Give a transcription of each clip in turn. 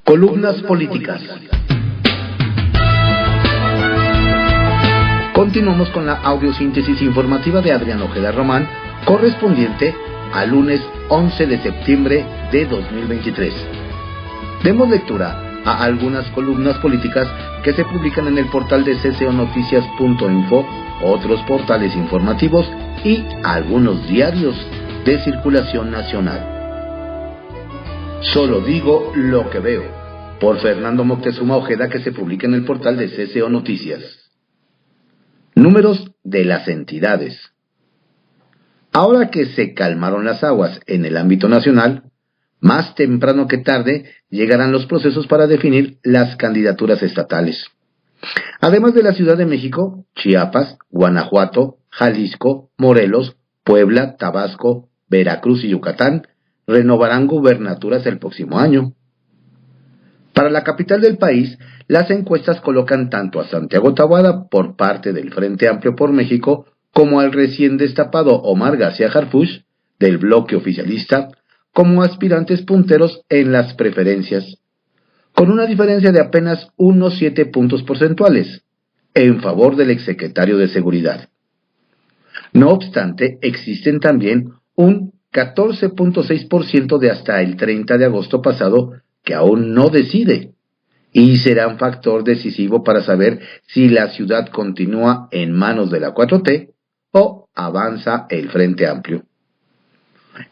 Columnas políticas. Continuamos con la audiosíntesis informativa de Adrián Ojeda Román, correspondiente al lunes 11 de septiembre de 2023. Demos lectura a algunas columnas políticas que se publican en el portal de cconoticias.info, otros portales informativos y algunos diarios de circulación nacional. Solo digo lo que veo, por Fernando Moctezuma Ojeda, que se publica en el portal de CCO Noticias. Números de las entidades. Ahora que se calmaron las aguas en el ámbito nacional, más temprano que tarde llegarán los procesos para definir las candidaturas estatales. Además de la Ciudad de México, Chiapas, Guanajuato, Jalisco, Morelos, Puebla, Tabasco, Veracruz y Yucatán renovarán gubernaturas el próximo año. Para la capital del país, las encuestas colocan tanto a Santiago Taboada por parte del Frente Amplio por México como al recién destapado Omar García Harfuch del bloque oficialista como aspirantes punteros en las preferencias, con una diferencia de apenas unos 7 puntos porcentuales en favor del exsecretario de Seguridad. No obstante, existen también un 14.6% de hasta el 30 de agosto pasado que aún no decide, y será un factor decisivo para saber si la ciudad continúa en manos de la 4T o avanza el Frente Amplio.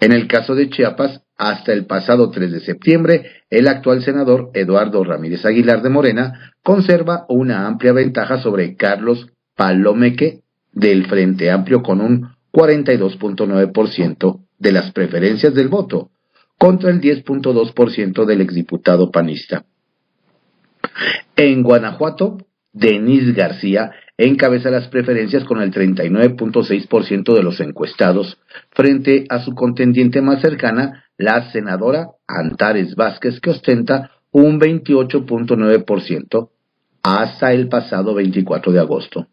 En el caso de Chiapas, hasta el pasado 3 de septiembre, el actual senador Eduardo Ramírez Aguilar de Morena conserva una amplia ventaja sobre Carlos Palomeque del Frente Amplio con un 42.9% de las preferencias del voto, contra el 10.2% del exdiputado panista. En Guanajuato, Denise García encabeza las preferencias con el 39.6% de los encuestados, frente a su contendiente más cercana, la senadora Antares Vázquez, que ostenta un 28.9% hasta el pasado 24 de agosto.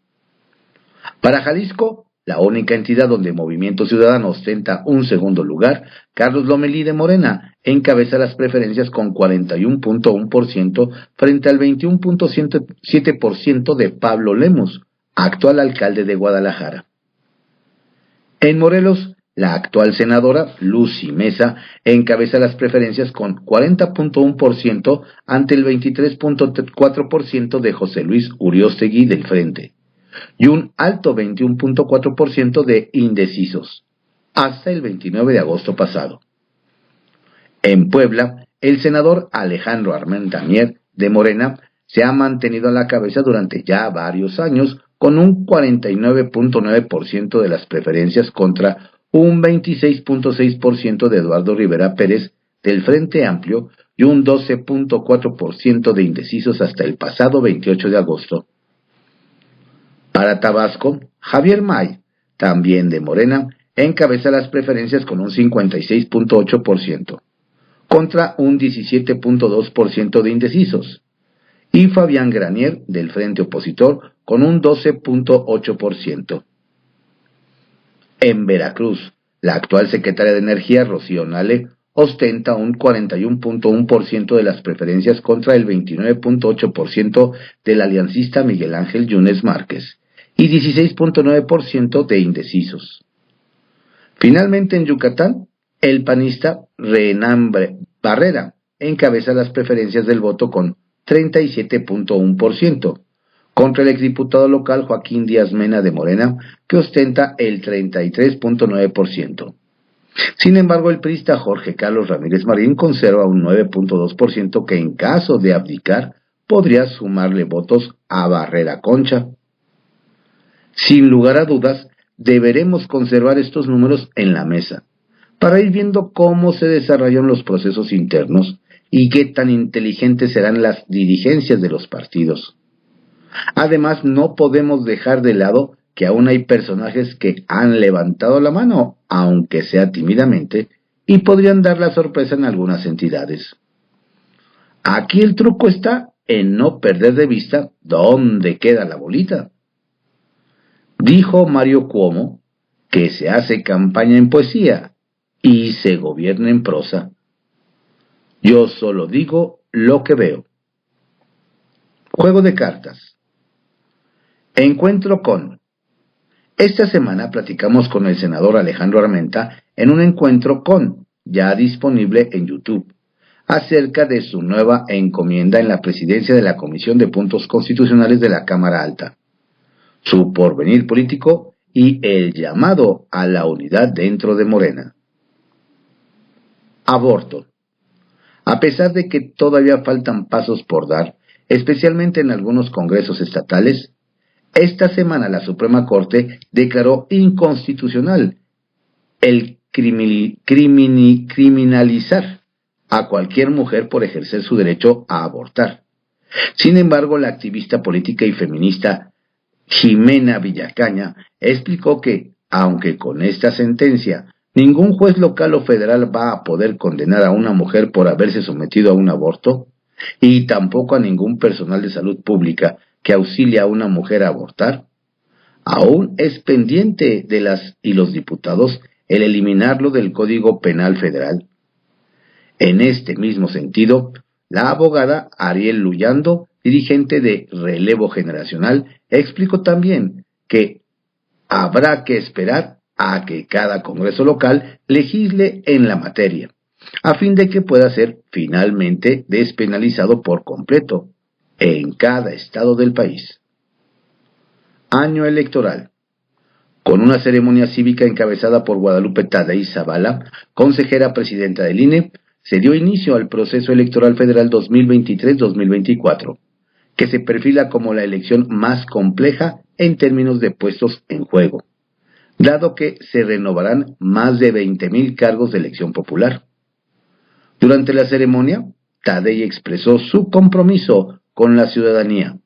Para Jalisco, la única entidad donde Movimiento Ciudadano ostenta un segundo lugar, Carlos Lomelí de Morena encabeza las preferencias con 41.1% frente al 21.7% de Pablo Lemus, actual alcalde de Guadalajara. En Morelos, la actual senadora Lucy Mesa encabeza las preferencias con 40.1% ante el 23.4% de José Luis Uriostegui del Frente, y un alto 21.4% de indecisos, hasta el 29 de agosto pasado. En Puebla, el senador Alejandro Armendamier de Morena se ha mantenido a la cabeza durante ya varios años con un 49.9% de las preferencias contra un 26.6% de Eduardo Rivera Pérez del Frente Amplio y un 12.4% de indecisos hasta el pasado 28 de agosto. Para Tabasco, Javier May, también de Morena, encabeza las preferencias con un 56.8%, contra un 17.2% de indecisos, y Fabián Granier, del Frente Opositor, con un 12.8%. En Veracruz, la actual secretaria de Energía, Rocío Nale, ostenta un 41.1% de las preferencias contra el 29.8% del aliancista Miguel Ángel Yunes Márquez y 16.9% de indecisos. Finalmente, en Yucatán, el panista Renan Barrera encabeza las preferencias del voto con 37.1%, contra el exdiputado local Joaquín Díaz Mena de Morena, que ostenta el 33.9%. Sin embargo, el priista Jorge Carlos Ramírez Marín conserva un 9.2% que, en caso de abdicar, podría sumarle votos a Barrera Concha. Sin lugar a dudas, deberemos conservar estos números en la mesa, para ir viendo cómo se desarrollan los procesos internos y qué tan inteligentes serán las dirigencias de los partidos. Además, no podemos dejar de lado que aún hay personajes que han levantado la mano, aunque sea tímidamente, y podrían dar la sorpresa en algunas entidades. Aquí el truco está en no perder de vista dónde queda la bolita. Dijo Mario Cuomo que se hace campaña en poesía y se gobierna en prosa. Yo solo digo lo que veo. Juego de cartas. Encuentro con. Esta semana platicamos con el senador Alejandro Armenta en un encuentro con, ya disponible en YouTube, acerca de su nueva encomienda en la presidencia de la Comisión de Puntos Constitucionales de la Cámara Alta, su porvenir político y el llamado a la unidad dentro de Morena. Aborto. A pesar de que todavía faltan pasos por dar, especialmente en algunos congresos estatales, esta semana la Suprema Corte declaró inconstitucional el criminalizar a cualquier mujer por ejercer su derecho a abortar. Sin embargo, la activista política y feminista Jimena Villacaña explicó que, aunque con esta sentencia ningún juez local o federal va a poder condenar a una mujer por haberse sometido a un aborto, y tampoco a ningún personal de salud pública que auxilia a una mujer a abortar, aún es pendiente de las y los diputados el eliminarlo del Código Penal Federal. En este mismo sentido, la abogada Ariel Luyando, dirigente de Relevo Generacional, explicó también que habrá que esperar a que cada Congreso local legisle en la materia, a fin de que pueda ser finalmente despenalizado por completo en cada estado del país. Año electoral. Con una ceremonia cívica encabezada por Guadalupe Tadei Zavala, consejera presidenta del INE, se dio inicio al proceso electoral federal 2023-2024, que se perfila como la elección más compleja en términos de puestos en juego, dado que se renovarán más de 20,000 cargos de elección popular. Durante la ceremonia, Tadei expresó su compromiso con la ciudadanía,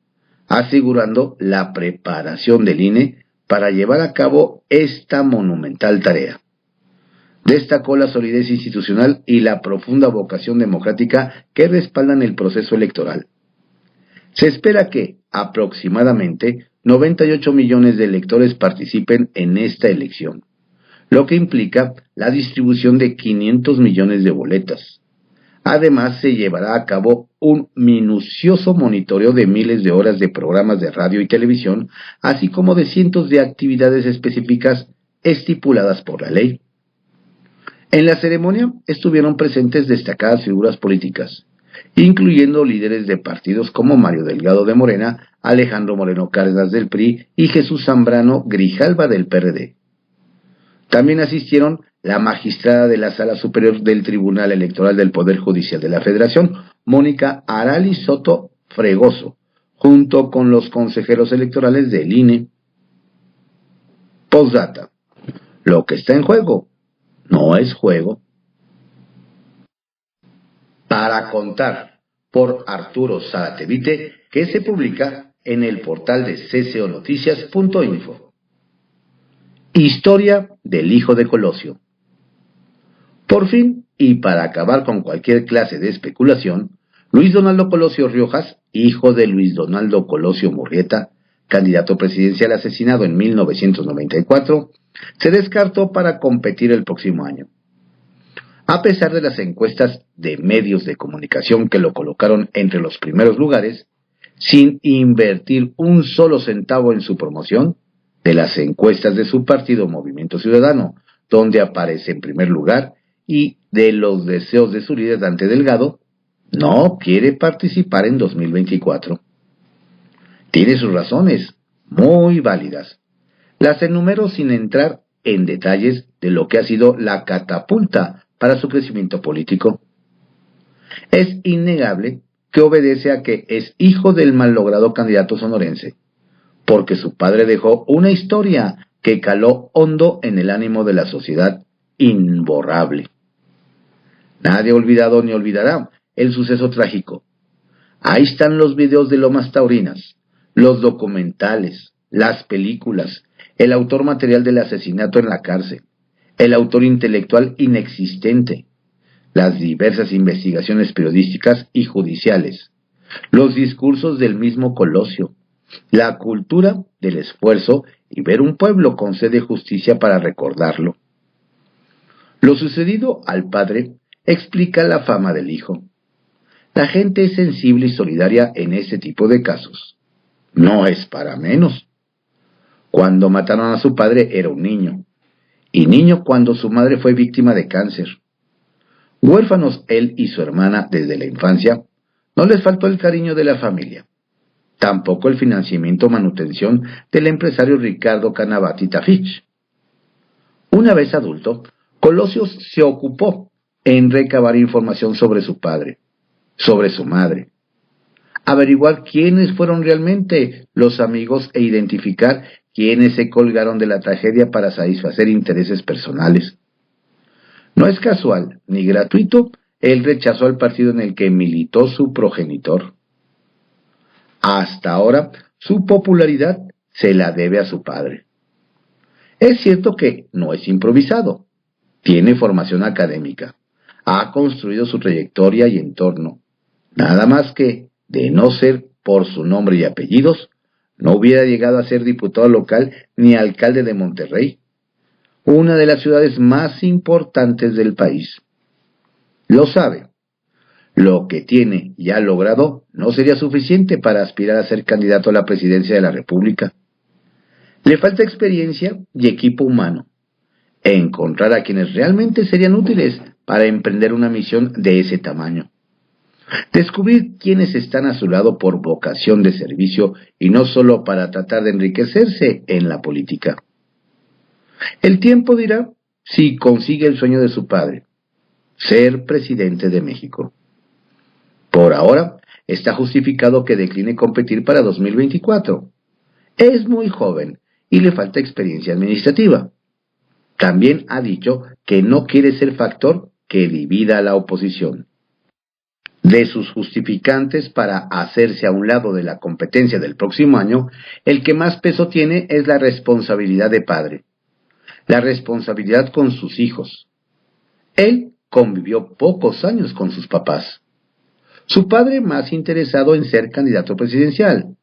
asegurando la preparación del INE para llevar a cabo esta monumental tarea. Destacó la solidez institucional y la profunda vocación democrática que respaldan el proceso electoral. Se espera que, aproximadamente, 98 millones de electores participen en esta elección, lo que implica la distribución de 500 millones de boletas. Además, se llevará a cabo un minucioso monitoreo de miles de horas de programas de radio y televisión, así como de cientos de actividades específicas estipuladas por la ley. En la ceremonia estuvieron presentes destacadas figuras políticas, incluyendo líderes de partidos como Mario Delgado de Morena, Alejandro Moreno Cárdenas del PRI y Jesús Zambrano Grijalva del PRD. También asistieron la magistrada de la Sala Superior del Tribunal Electoral del Poder Judicial de la Federación, Mónica Arali Soto Fregoso, junto con los consejeros electorales del INE. Postdata. Lo que está en juego no es juego. Para contar, por Arturo Saratevite, que se publica en el portal de cconoticias.info. Historia del hijo de Colosio. Por fin, y para acabar con cualquier clase de especulación, Luis Donaldo Colosio Riojas, hijo de Luis Donaldo Colosio Murrieta, candidato presidencial asesinado en 1994, se descartó para competir el próximo año. A pesar de las encuestas de medios de comunicación que lo colocaron entre los primeros lugares, sin invertir un solo centavo en su promoción, de las encuestas de su partido Movimiento Ciudadano, donde aparece en primer lugar, y de los deseos de su líder Dante Delgado, no quiere participar en 2024. Tiene sus razones, muy válidas. Las enumero sin entrar en detalles de lo que ha sido la catapulta para su crecimiento político. Es innegable que obedece a que es hijo del mal-logrado candidato sonorense, porque su padre dejó una historia que caló hondo en el ánimo de la sociedad, imborrable. Nadie ha olvidado ni olvidará el suceso trágico. Ahí están los videos de Lomas Taurinas, los documentales, las películas, el autor material del asesinato en la cárcel, el autor intelectual inexistente, las diversas investigaciones periodísticas y judiciales, los discursos del mismo Colosio, la cultura del esfuerzo y ver un pueblo con sed de justicia para recordarlo. Lo sucedido al padre explica la fama del hijo. La gente es sensible y solidaria en este tipo de casos. No es para menos. Cuando mataron a su padre era un niño, y niño cuando su madre fue víctima de cáncer. Huérfanos él y su hermana desde la infancia, no les faltó el cariño de la familia, tampoco el financiamiento o manutención del empresario Ricardo Canavati Tafich. Una vez adulto, Colosio se ocupó en recabar información sobre su padre, sobre su madre, averiguar quiénes fueron realmente los amigos e identificar quiénes se colgaron de la tragedia para satisfacer intereses personales. No es casual ni gratuito el rechazo al partido en el que militó su progenitor. Hasta ahora, su popularidad se la debe a su padre. Es cierto que no es improvisado, tiene formación académica, ha construido su trayectoria y entorno, nada más que, de no ser por su nombre y apellidos, no hubiera llegado a ser diputado local ni alcalde de Monterrey, una de las ciudades más importantes del país. Lo sabe. Lo que tiene y ha logrado no sería suficiente para aspirar a ser candidato a la presidencia de la República. Le falta experiencia y equipo humano. Encontrar a quienes realmente serían útiles para emprender una misión de ese tamaño. Descubrir quiénes están a su lado por vocación de servicio y no solo para tratar de enriquecerse en la política. El tiempo dirá si consigue el sueño de su padre, ser presidente de México. Por ahora, está justificado que decline competir para 2024. Es muy joven y le falta experiencia administrativa. También ha dicho que no quiere ser factor que divida a la oposición. De sus justificantes para hacerse a un lado de la competencia del próximo año, el que más peso tiene es la responsabilidad de padre, la responsabilidad con sus hijos. Él convivió pocos años con sus papás. Su padre más interesado en ser candidato presidencial,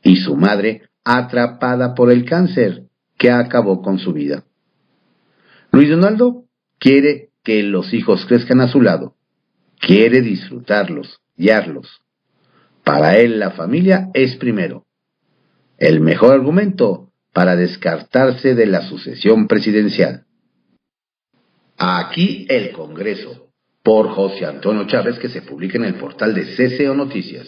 y su madre atrapada por el cáncer que acabó con su vida. Luis Donaldo quiere que los hijos crezcan a su lado. Quiere disfrutarlos, guiarlos. Para él la familia es primero. El mejor argumento para descartarse de la sucesión presidencial. Aquí el Congreso, por José Antonio Chávez, que se publica en el portal de CCO Noticias.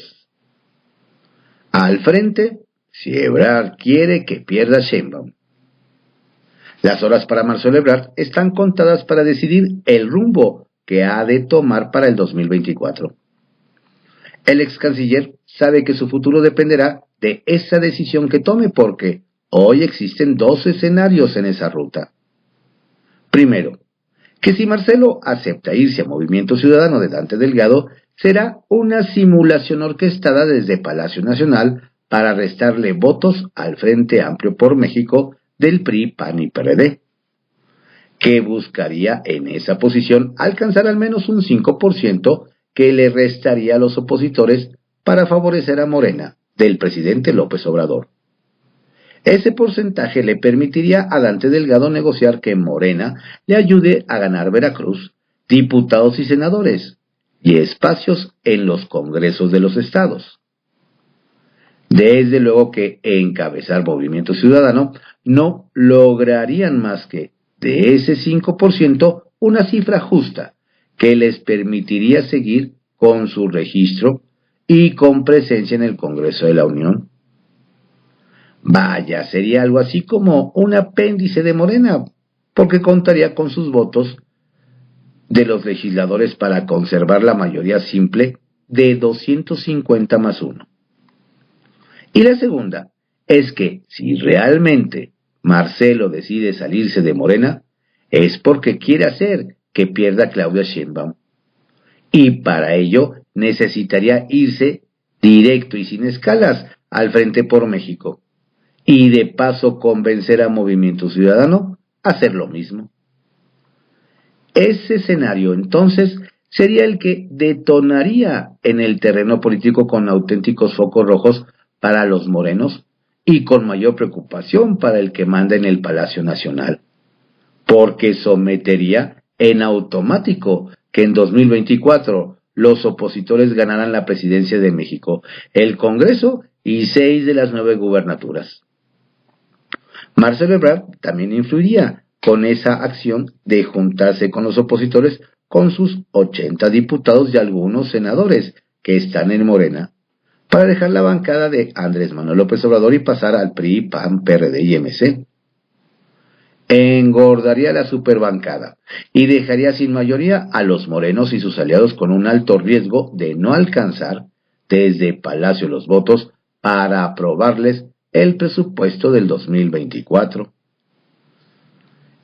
Al frente, si Ebrard quiere que pierda Sheinbaum. Las horas para Marcelo Ebrard están contadas para decidir el rumbo que ha de tomar para el 2024. El ex canciller sabe que su futuro dependerá de esa decisión que tome porque hoy existen dos escenarios en esa ruta. Primero, que si Marcelo acepta irse a Movimiento Ciudadano de Dante Delgado, será una simulación orquestada desde Palacio Nacional para restarle votos al Frente Amplio por México del PRI, PAN y PRD, que buscaría en esa posición alcanzar al menos un 5% que le restaría a los opositores para favorecer a Morena, del presidente López Obrador. Ese porcentaje le permitiría a Dante Delgado negociar que Morena le ayude a ganar Veracruz, diputados y senadores, y espacios en los congresos de los estados. Desde luego que encabezar Movimiento Ciudadano no lograrían más que, de ese 5%, una cifra justa que les permitiría seguir con su registro y con presencia en el Congreso de la Unión. Vaya, sería algo así como un apéndice de Morena, porque contaría con sus votos de los legisladores para conservar la mayoría simple de 250 más 1. Y la segunda es que si realmente Marcelo decide salirse de Morena, es porque quiere hacer que pierda Claudia Sheinbaum. Y para ello necesitaría irse directo y sin escalas al Frente por México. Y de paso convencer a Movimiento Ciudadano a hacer lo mismo. Ese escenario entonces sería el que detonaría en el terreno político con auténticos focos rojos para los morenos y con mayor preocupación para el que manda en el Palacio Nacional, porque sometería en automático que en 2024 los opositores ganaran la presidencia de México, el Congreso y 6 de las 9 gubernaturas. Marcelo Ebrard también influiría con esa acción de juntarse con los opositores con sus 80 diputados y algunos senadores que están en Morena, para dejar la bancada de Andrés Manuel López Obrador y pasar al PRI, PAN, PRD y MC. Engordaría la superbancada y dejaría sin mayoría a los morenos y sus aliados con un alto riesgo de no alcanzar desde Palacio los votos para aprobarles el presupuesto del 2024.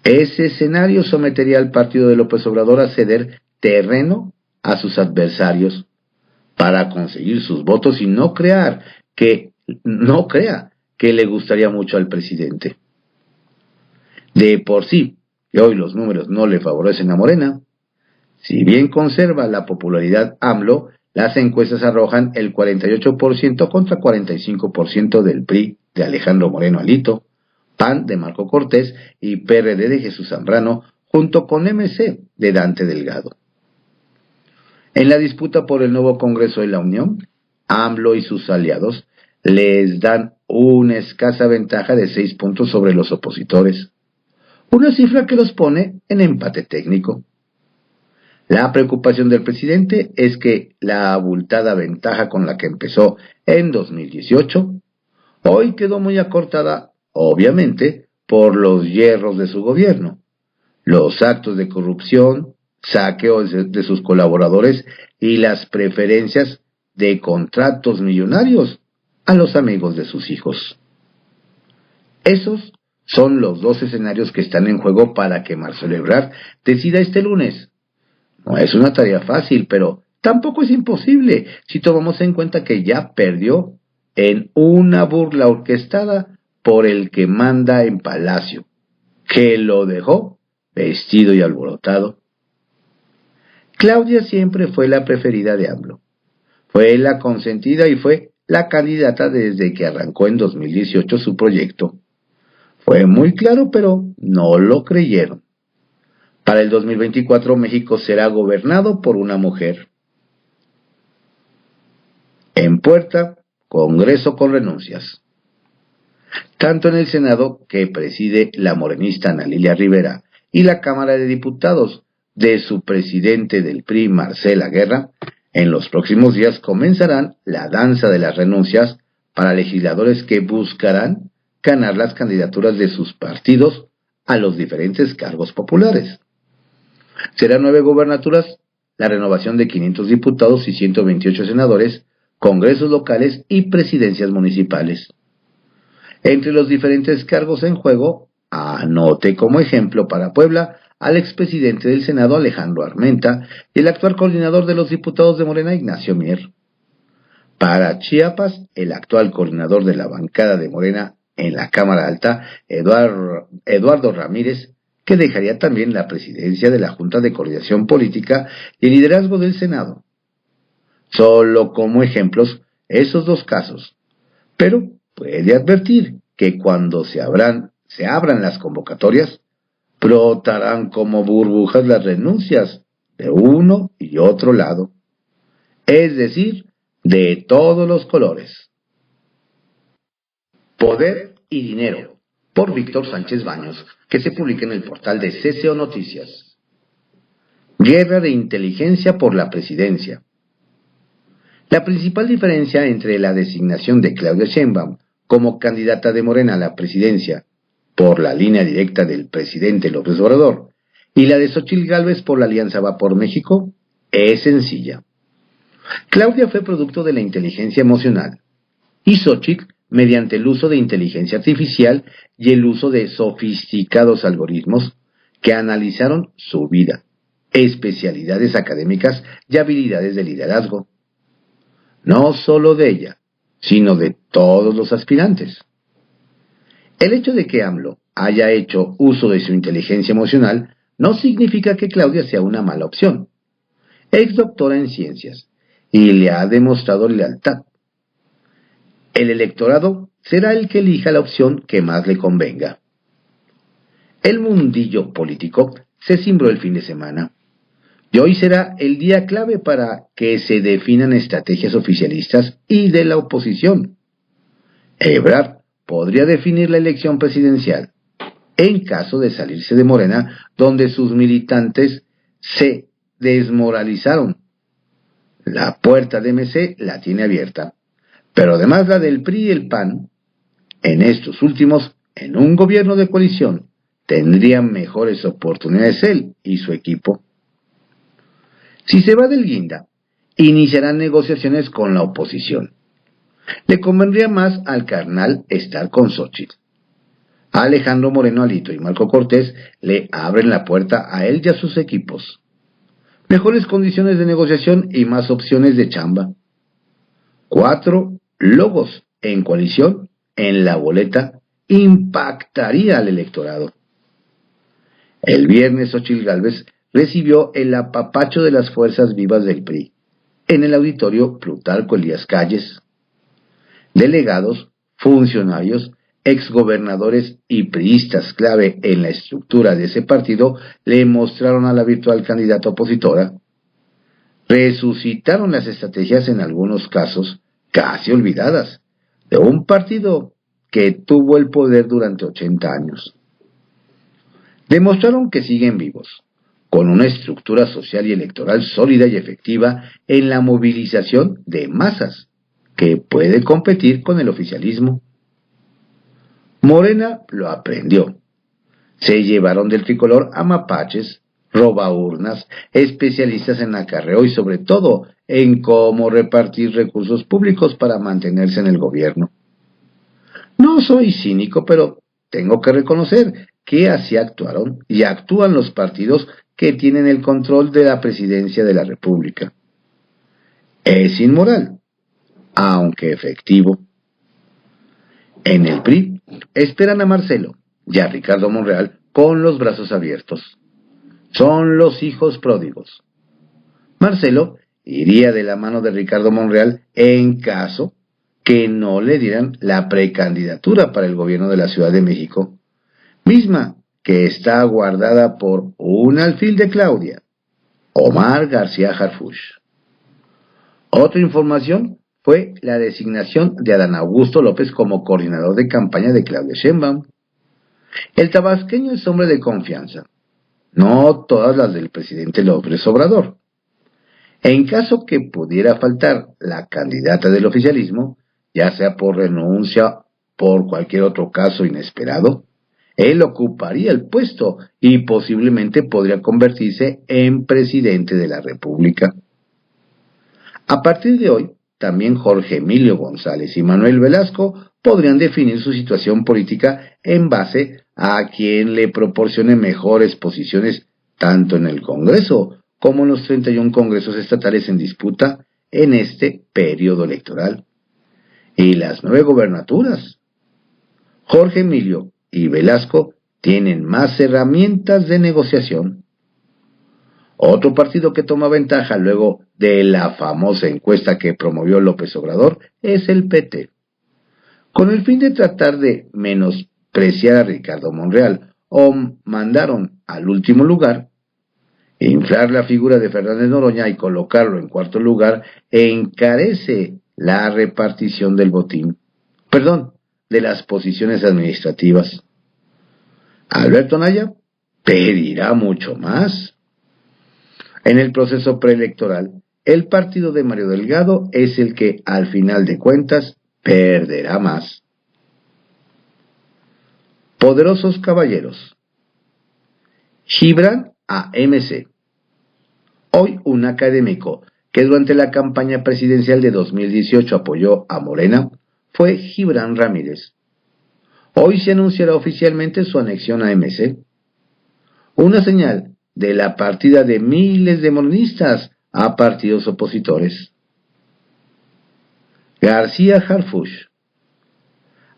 Ese escenario sometería al partido de López Obrador a ceder terreno a sus adversarios para conseguir sus votos y no crea que le gustaría mucho al presidente. De por sí, que hoy los números no le favorecen a Morena, si bien conserva la popularidad AMLO, las encuestas arrojan el 48% contra 45% del PRI de Alejandro Moreno Alito, PAN de Marco Cortés y PRD de Jesús Zambrano, junto con MC de Dante Delgado. En la disputa por el nuevo Congreso de la Unión, AMLO y sus aliados les dan una escasa ventaja de 6 puntos sobre los opositores, una cifra que los pone en empate técnico. La preocupación del presidente es que la abultada ventaja con la que empezó en 2018, hoy quedó muy acortada, obviamente, por los hierros de su gobierno, los actos de corrupción, saqueo de sus colaboradores y las preferencias de contratos millonarios a los amigos de sus hijos. Esos son los 2 escenarios que están en juego para que Marcelo Ebrard decida este lunes. No es una tarea fácil, pero tampoco es imposible si tomamos en cuenta que ya perdió en una burla orquestada por el que manda en Palacio, que lo dejó vestido y alborotado. Claudia siempre fue la preferida de AMLO, fue la consentida y fue la candidata desde que arrancó en 2018 su proyecto. Fue muy claro, pero no lo creyeron. Para el 2024 México será gobernado por una mujer. En puerta, Congreso con renuncias. Tanto en el Senado, que preside la morenista Ana Lilia Rivera, y la Cámara de Diputados, de su presidente del PRI, Marcela Guerra, en los próximos días comenzarán la danza de las renuncias para legisladores que buscarán ganar las candidaturas de sus partidos a los diferentes cargos populares. Serán 9 gubernaturas, la renovación de 500 diputados y 128 senadores, congresos locales y presidencias municipales. Entre los diferentes cargos en juego, anote como ejemplo para Puebla al expresidente del Senado Alejandro Armenta y el actual coordinador de los diputados de Morena Ignacio Mier. Para Chiapas, el coordinador de la bancada de Morena en la Cámara Alta, Eduardo Ramírez, que dejaría también la presidencia de la Junta de Coordinación Política y el liderazgo del Senado. Solo como ejemplos esos 2 casos, pero puede advertir que cuando se abran las convocatorias, brotarán como burbujas las renuncias de uno y otro lado, es decir, de todos los colores. Poder y dinero, por Víctor Sánchez Baños, que se publica en el portal de CCO Noticias. Guerra de inteligencia por la presidencia. La principal diferencia entre la designación de Claudia Sheinbaum como candidata de Morena a la presidencia por la línea directa del presidente López Obrador y la de Xóchitl Gálvez por la Alianza Va por México es sencilla. Claudia fue producto de la inteligencia emocional y Xóchitl mediante el uso de inteligencia artificial y el uso de sofisticados algoritmos que analizaron su vida, especialidades académicas y habilidades de liderazgo. No solo de ella, sino de todos los aspirantes. El hecho de que AMLO haya hecho uso de su inteligencia emocional no significa que Claudia sea una mala opción. Es doctora en ciencias y le ha demostrado lealtad. El electorado será el que elija la opción que más le convenga. El mundillo político se cimbró el fin de semana. Y hoy será el día clave para que se definan estrategias oficialistas y de la oposición. Ebrard podría definir la elección presidencial en caso de salirse de Morena, donde sus militantes se desmoralizaron. La puerta de MC la tiene abierta, pero además la del PRI y el PAN, en estos últimos, en un gobierno de coalición, tendrían mejores oportunidades él y su equipo. Si se va del Guinda, iniciarán negociaciones con la oposición. Le convendría más al carnal estar con Xóchitl. A Alejandro Moreno Alito y Marco Cortés le abren la puerta a él y a sus equipos. Mejores condiciones de negociación y más opciones de chamba. 4 logos en coalición en la boleta impactaría al electorado. El viernes Xóchitl Gálvez recibió el apapacho de las fuerzas vivas del PRI en el auditorio Plutarco Elías Calles. Delegados, funcionarios, exgobernadores y priistas clave en la estructura de ese partido le mostraron a la virtual candidata opositora. Resucitaron las estrategias en algunos casos casi olvidadas de un partido que tuvo el poder durante 80 años. Demostraron que siguen vivos, con una estructura social y electoral sólida y efectiva en la movilización de masas, que puede competir con el oficialismo. Morena lo aprendió. Se llevaron del tricolor a mapaches, robaurnas, especialistas en acarreo y sobre todo en cómo repartir recursos públicos para mantenerse en el gobierno. No soy cínico, pero tengo que reconocer que así actuaron y actúan los partidos que tienen el control de la presidencia de la República. Es inmoral, aunque efectivo. En el PRI esperan a Marcelo y a Ricardo Monreal con los brazos abiertos. Son los hijos pródigos. Marcelo iría de la mano de Ricardo Monreal en caso que no le dieran la precandidatura para el gobierno de la Ciudad de México, misma que está guardada por un alfil de Claudia, Omar García Harfuch. Otra información fue la designación de Adán Augusto López como coordinador de campaña de Claudia Sheinbaum. El tabasqueño es hombre de confianza, no todas las del presidente López Obrador. En caso que pudiera faltar la candidata del oficialismo, ya sea por renuncia o por cualquier otro caso inesperado, él ocuparía el puesto y posiblemente podría convertirse en presidente de la República. A partir de hoy, también Jorge Emilio González y Manuel Velasco podrían definir su situación política en base a quien le proporcione mejores posiciones tanto en el Congreso como en los 31 congresos estatales en disputa en este periodo electoral. Y las 9 gobernaturas. Jorge Emilio y Velasco tienen más herramientas de negociación. Otro partido que toma ventaja luego de la famosa encuesta que promovió López Obrador es el PT. Con el fin de tratar de menospreciar a Ricardo Monreal o mandaron al último lugar, inflar la figura de Fernández Noroña y colocarlo en cuarto lugar encarece la repartición del botín, de las posiciones administrativas. Alberto Anaya pedirá mucho más. En el proceso preelectoral, el partido de Mario Delgado es el que, al final de cuentas, perderá más. Poderosos caballeros. Gibran a MC. Hoy un académico que durante la campaña presidencial de 2018 apoyó a Morena fue Gibran Ramírez. Hoy se anunciará oficialmente su anexión a MC. Una señal de la partida de miles de morenistas a partidos opositores. García Harfuch.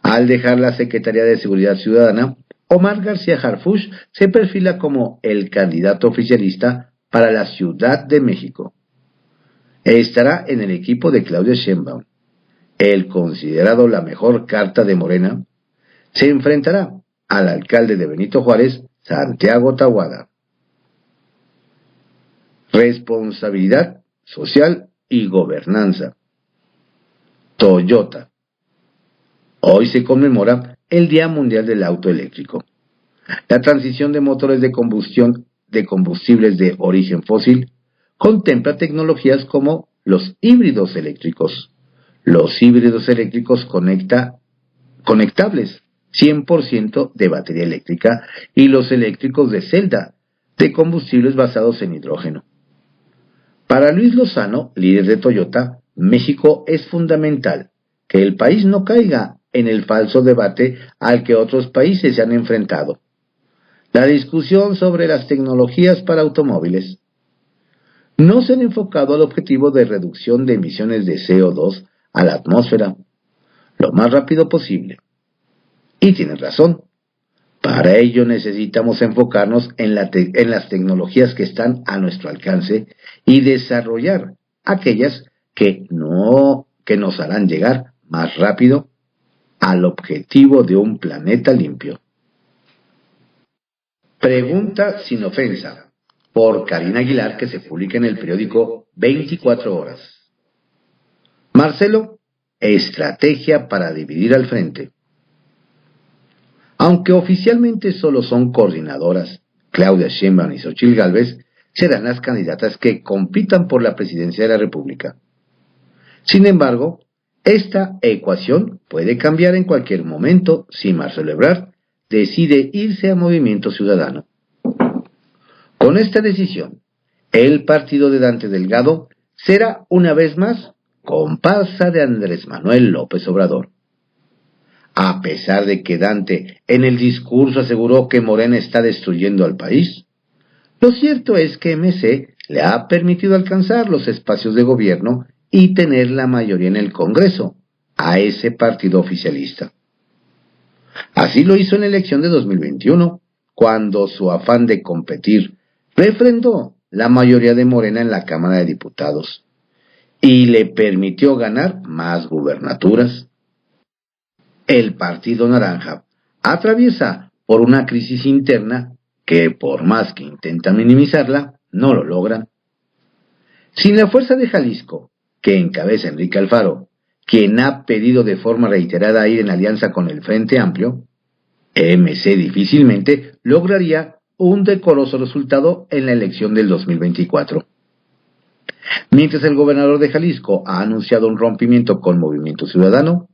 Al dejar la Secretaría de Seguridad Ciudadana, Omar García Harfuch se perfila como el candidato oficialista para la Ciudad de México. Estará en el equipo de Claudia Sheinbaum. El considerado la mejor carta de Morena, se enfrentará al alcalde de Benito Juárez, Santiago Taboada. responsabilidad social y gobernanza. Toyota. Hoy se conmemora el Día Mundial del Auto Eléctrico. La transición de motores de combustión de combustibles de origen fósil contempla tecnologías como los híbridos eléctricos. Los híbridos eléctricos conectables 100% de batería eléctrica y los eléctricos de celda de combustibles basados en hidrógeno. Para Luis Lozano, líder de Toyota, México es fundamental que el país no caiga en el falso debate al que otros países se han enfrentado. La discusión sobre las tecnologías para automóviles no se han enfocado al objetivo de reducción de emisiones de CO2 a la atmósfera lo más rápido posible. Y tienen razón. Para ello necesitamos enfocarnos en las tecnologías que están a nuestro alcance y desarrollar aquellas que nos harán llegar más rápido al objetivo de un planeta limpio. Pregunta sin ofensa, por Karina Aguilar, que se publica en el periódico 24 Horas. Marcelo, estrategia para dividir al frente. Aunque oficialmente solo son coordinadoras, Claudia Sheinbaum y Xóchitl Gálvez serán las candidatas que compitan por la presidencia de la República. Sin embargo, esta ecuación puede cambiar en cualquier momento si Marcelo Ebrard decide irse a Movimiento Ciudadano. Con esta decisión, el partido de Dante Delgado será una vez más comparsa de Andrés Manuel López Obrador. A pesar de que Dante en el discurso aseguró que Morena está destruyendo al país, lo cierto es que MC le ha permitido alcanzar los espacios de gobierno y tener la mayoría en el Congreso a ese partido oficialista. Así lo hizo en la elección de 2021, cuando su afán de competir refrendó la mayoría de Morena en la Cámara de Diputados y le permitió ganar más gubernaturas. El Partido Naranja atraviesa por una crisis interna que, por más que intenta minimizarla, no lo logran. Sin la fuerza de Jalisco, que encabeza Enrique Alfaro, quien ha pedido de forma reiterada ir en alianza con el Frente Amplio, MC difícilmente lograría un decoroso resultado en la elección del 2024. Mientras el gobernador de Jalisco ha anunciado un rompimiento con Movimiento Ciudadano,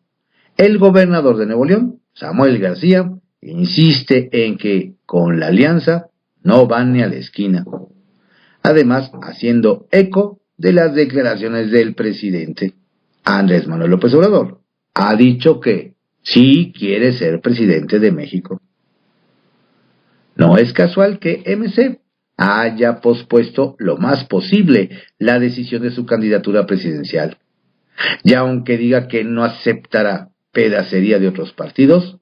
el gobernador de Nuevo León, Samuel García, insiste en que con la alianza no van ni a la esquina. Además, haciendo eco de las declaraciones del presidente, Andrés Manuel López Obrador ha dicho que sí quiere ser presidente de México. No es casual que MC haya pospuesto lo más posible la decisión de su candidatura presidencial. Y aunque diga que no aceptará pedacería de otros partidos,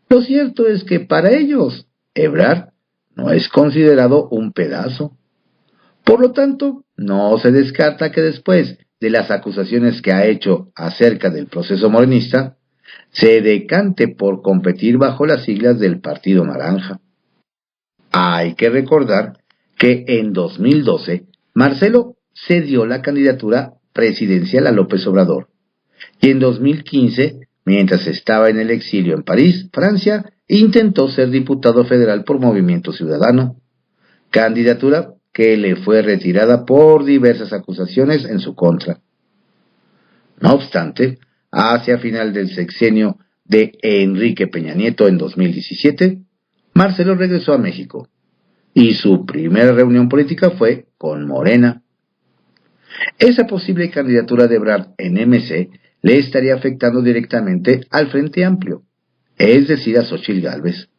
lo cierto es que para ellos, Ebrard no es considerado un pedazo. Por lo tanto, no se descarta que después de las acusaciones que ha hecho acerca del proceso morenista, se decante por competir bajo las siglas del Partido Naranja. Hay que recordar que en 2012 Marcelo cedió la candidatura presidencial a López Obrador y en 2015, mientras estaba en el exilio en París, Francia, intentó ser diputado federal por Movimiento Ciudadano, candidatura que le fue retirada por diversas acusaciones en su contra. No obstante, hacia final del sexenio de Enrique Peña Nieto en 2017, Marcelo regresó a México y su primera reunión política fue con Morena. Esa posible candidatura de Ebrard en MC le estaría afectando directamente al Frente Amplio, es decir, a Xóchitl Gálvez,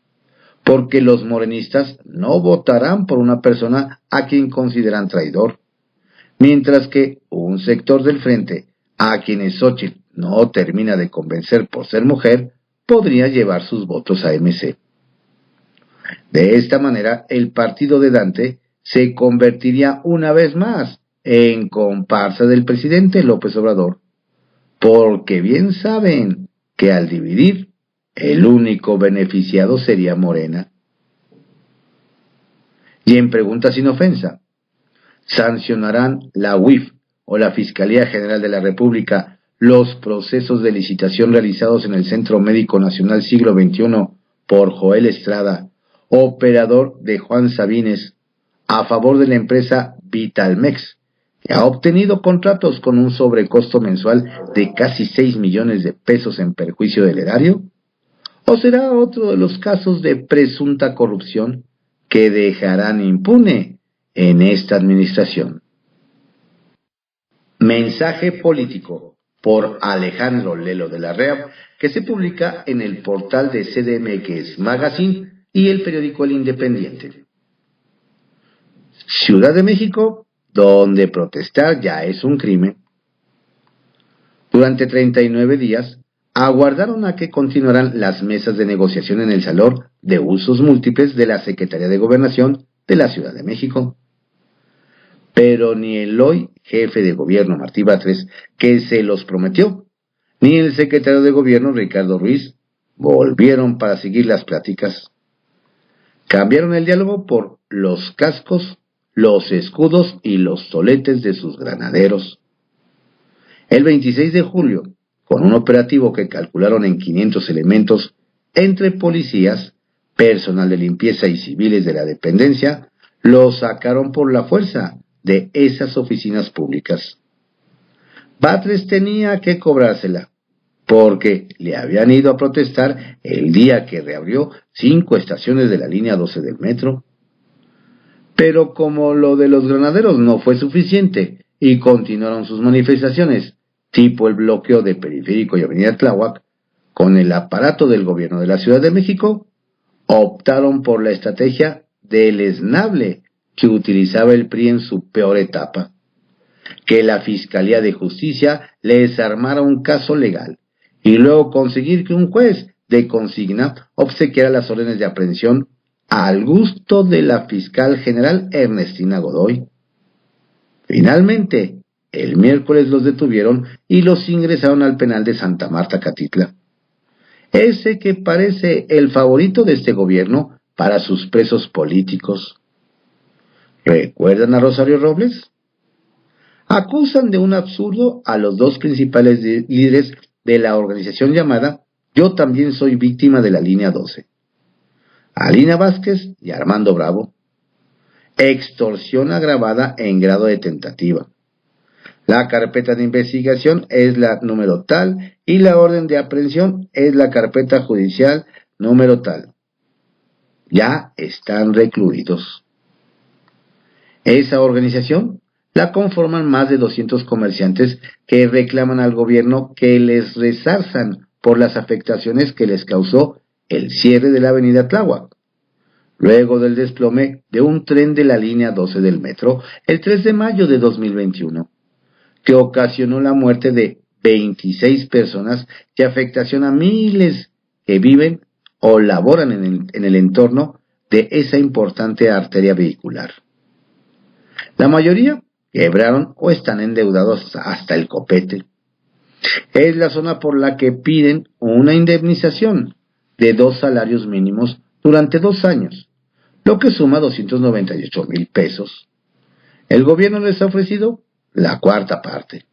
porque los morenistas no votarán por una persona a quien consideran traidor, mientras que un sector del Frente, a quienes Xóchitl no termina de convencer por ser mujer, podría llevar sus votos a MC. De esta manera, el partido de Dante se convertiría una vez más en comparsa del presidente López Obrador, porque bien saben que al dividir, el único beneficiado sería Morena. Y en pregunta sin ofensa, ¿Sancionarán la UIF o la Fiscalía General de la República los procesos de licitación realizados en el Centro Médico Nacional Siglo XXI por Joel Estrada, operador de Juan Sabines, a favor de la empresa Vitalmex, que ha obtenido contratos con un sobrecosto mensual de casi 6 millones de pesos en perjuicio del erario? ¿O será otro de los casos de presunta corrupción que dejarán impune en esta administración? Mensaje político por Alejandro Lelo de la Rea, que se publica en el portal de CDMX Magazine y el periódico El Independiente. Ciudad de México, donde protestar ya es un crimen. Durante 39 días, aguardaron a que continuaran las mesas de negociación en el Salón de Usos Múltiples de la Secretaría de Gobernación de la Ciudad de México. Pero ni el hoy jefe de gobierno Martí Batres, que se los prometió, ni el secretario de gobierno Ricardo Ruiz volvieron para seguir las pláticas. Cambiaron el diálogo por los cascos, los escudos y los toletes de sus granaderos. El 26 de julio, con un operativo que calcularon en 500 elementos entre policías, personal de limpieza y civiles de la dependencia, lo sacaron por la fuerza de esas oficinas públicas. Batres tenía que cobrársela, porque le habían ido a protestar el día que reabrió 5 estaciones de la línea 12 del metro. Pero como lo de los granaderos no fue suficiente y continuaron sus manifestaciones, tipo el bloqueo de Periférico y Avenida Tláhuac, con el aparato del gobierno de la Ciudad de México, optaron por la estrategia deleznable que utilizaba el PRI en su peor etapa: que la Fiscalía de Justicia les armara un caso legal y luego conseguir que un juez de consigna obsequiara las órdenes de aprehensión al gusto de la fiscal general Ernestina Godoy. Finalmente, el miércoles los detuvieron y los ingresaron al penal de Santa Marta Catitla, ese que parece el favorito de este gobierno para sus presos políticos. ¿Recuerdan a Rosario Robles? Acusan de un absurdo a los 2 principales líderes de la organización llamada Yo también soy víctima de la línea 12, a Lina Vázquez y Armando Bravo. Extorsión agravada en grado de tentativa. La carpeta de investigación es la número tal y la orden de aprehensión es la carpeta judicial número tal. Ya están recluidos. Esa organización la conforman más de 200 comerciantes que reclaman al gobierno que les resarzan por las afectaciones que les causó el cierre de la avenida Tláhuac, luego del desplome de un tren de la línea 12 del metro el 3 de mayo de 2021, que ocasionó la muerte de 26 personas y afectación a miles que viven o laboran en el entorno de esa importante arteria vehicular. La mayoría quebraron o están endeudados hasta el copete. Es la zona por la que piden una indemnización de 2 salarios mínimos durante 2 años, lo que suma 298,000 pesos. El gobierno les ha ofrecido la 1/4 parte.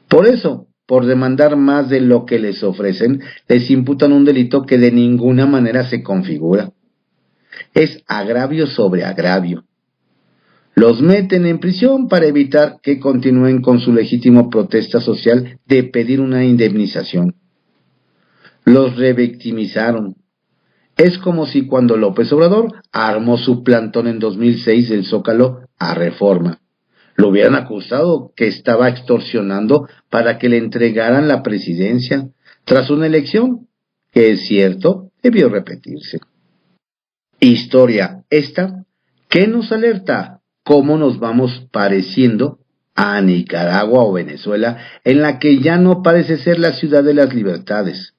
Por eso, por demandar más de lo que les ofrecen, les imputan un delito que de ninguna manera se configura. Es agravio sobre agravio. Los meten en prisión para evitar que continúen con su legítimo protesta social de pedir una indemnización. Los revictimizaron. Es como si cuando López Obrador armó su plantón en 2006 del Zócalo a Reforma, lo hubieran acusado que estaba extorsionando para que le entregaran la presidencia tras una elección que, es cierto, debió repetirse. Historia esta que nos alerta cómo nos vamos pareciendo a Nicaragua o Venezuela, en la que ya no parece ser la ciudad de las libertades,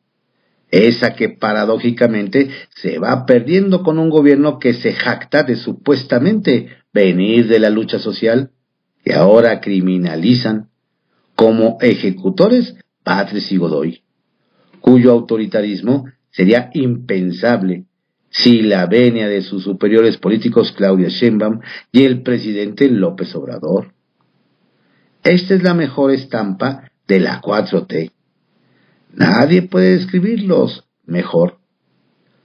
esa que paradójicamente se va perdiendo con un gobierno que se jacta de supuestamente venir de la lucha social, que ahora criminalizan como ejecutores Batres y Godoy, cuyo autoritarismo sería impensable si la venia de sus superiores políticos Claudia Sheinbaum y el presidente López Obrador. Esta es la mejor estampa de la 4T. Nadie puede describirlos mejor.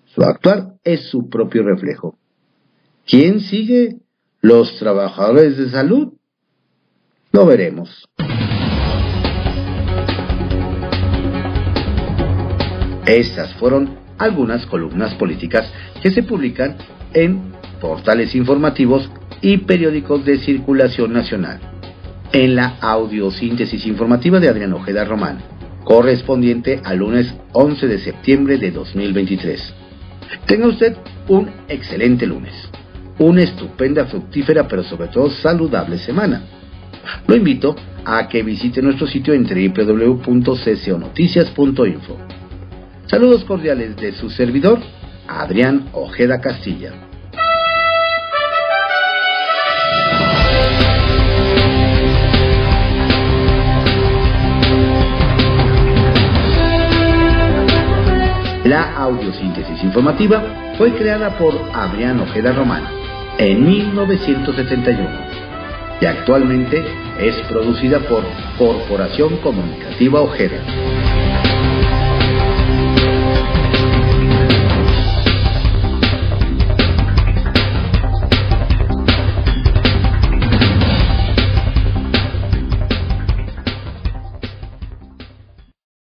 Su actuar es su propio reflejo. ¿Quién sigue? ¿Los trabajadores de salud? Lo veremos. Estas fueron algunas columnas políticas que se publican en portales informativos y periódicos de circulación nacional, en la audiosíntesis informativa de Adrián Ojeda Román, correspondiente al lunes 11 de septiembre de 2023. Tenga usted un excelente lunes, una estupenda, fructífera, pero sobre todo saludable semana. Lo invito a que visite nuestro sitio en www.cconoticias.info. Saludos cordiales de su servidor, Adrián Ojeda Castilla. La audiosíntesis informativa fue creada por Adrián Ojeda Román en 1971 y actualmente es producida por Corporación Comunicativa Ojeda.